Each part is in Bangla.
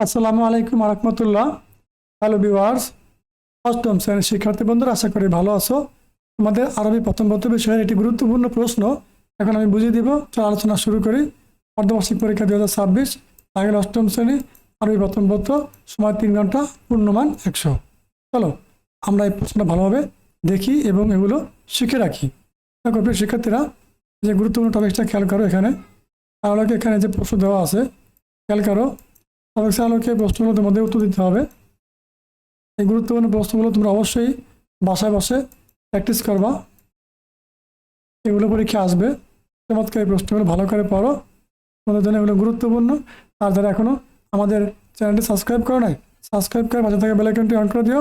আসসালামু আলাইকুম রহমতুল্লাহ। হ্যালো ভিউয়ার্স, অষ্টম শ্রেণীর শিক্ষার্থী বন্ধুরা, আশা করি ভালো আছো। তোমাদের আরবি প্রথম পত্র বিষয়ের একটি গুরুত্বপূর্ণ প্রশ্ন এখন আমি বুঝিয়ে দিব। চলো আলোচনা শুরু করি। অর্ধবার্ষিক পরীক্ষা 2026, আগে অষ্টম শ্রেণী, আরবি প্রথম পত্র, সময় 3 ঘন্টা, পূর্ণমান 100। চলো আমরা এই প্রশ্নটা ভালোভাবে দেখি এবং এগুলো শিখে রাখি। দেখো প্রিয় শিক্ষার্থীরা, যে গুরুত্বপূর্ণ টপিকটা খেয়াল করো। এখানে যে প্রশ্ন দেওয়া আছে খেয়াল করো। টপিকসের আলোকে প্রশ্নগুলো তোমাদের উত্তর দিতে হবে। এই গুরুত্বপূর্ণ প্রশ্নগুলো তোমরা অবশ্যই বাসায় বসে প্র্যাকটিস করবা, এগুলো পরীক্ষা আসবে। চমৎকার এই প্রশ্নগুলো ভালো করে পড়ো, তোমাদের জন্য এগুলো গুরুত্বপূর্ণ। আর যারা এখনও আমাদের চ্যানেলটি সাবস্ক্রাইব করো নাই, সাবস্ক্রাইব করে পাশে থাকা বেল আইকনটি অন করে দিও।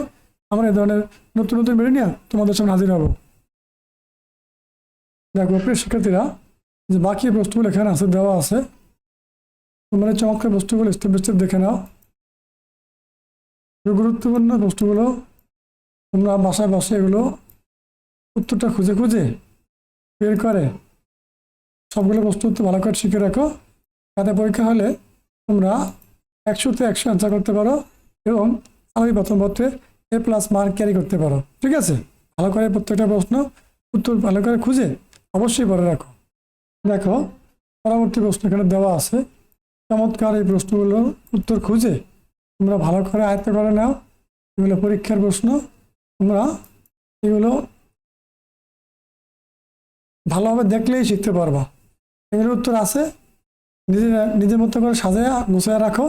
আমরা এই ধরনের নতুন নতুন ভিডিও নিয়ে তোমাদের সামনে হাজির হব। দেখো প্রিয় শিক্ষার্থীরা, যে বাকি প্রশ্নগুলো এখানে আছে, দেওয়া আছে। তোমরা চমৎকার প্রশ্নগুলো স্টেপ বাই স্টেপ দেখে নাও। গুরুত্বপূর্ণ প্রশ্নগুলো তোমরা বাসায় বসে এগুলো উত্তরটা খুঁজে খুঁজে বের করে সবগুলো প্রশ্ন উত্তর ভালো করে শিখে রাখো, যাতে পরীক্ষা হলে তোমরা 100-তে 100 অ্যান্সার করতে পারো এবং আমি প্রথম পত্রে A+ মার্ক ক্যারি করতে পারো। ঠিক আছে, ভালো করে প্রত্যেকটা প্রশ্ন উত্তর ভালো করে খুঁজে অবশ্যই পড়ে রাখো। দেখো পরবর্তী প্রশ্ন এখানে দেওয়া আছে। চমৎকার এই প্রশ্নগুলো উত্তর খুঁজে তোমরা ভালো করে আয়ত্ত করে নাও। এগুলো পরীক্ষার প্রশ্ন, তোমরা এগুলো ভালোভাবে দেখলেই শিখতে পারবা। এগুলোর উত্তর আছে, নিজের মতো করে সাজায় গুছিয়ে রাখো,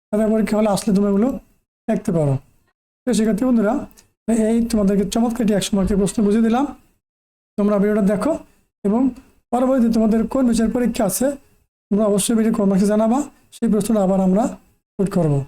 তাদের পরীক্ষা হলে আসলে তুমি এগুলো দেখতে পারো। শিক্ষার্থী বন্ধুরা, এই তোমাদেরকে চমৎকার 100 মার্কের প্রশ্ন বুঝিয়ে দিলাম। তোমরা ভিডিওটা দেখো এবং পরবর্তীতে তোমাদের কোন বিষয়ের পরীক্ষা আছে তোমরা অবশ্যই ভিডিও কমেন্টে জানাবা। সেই প্রশ্নটা আবার আমরা শুট করবো।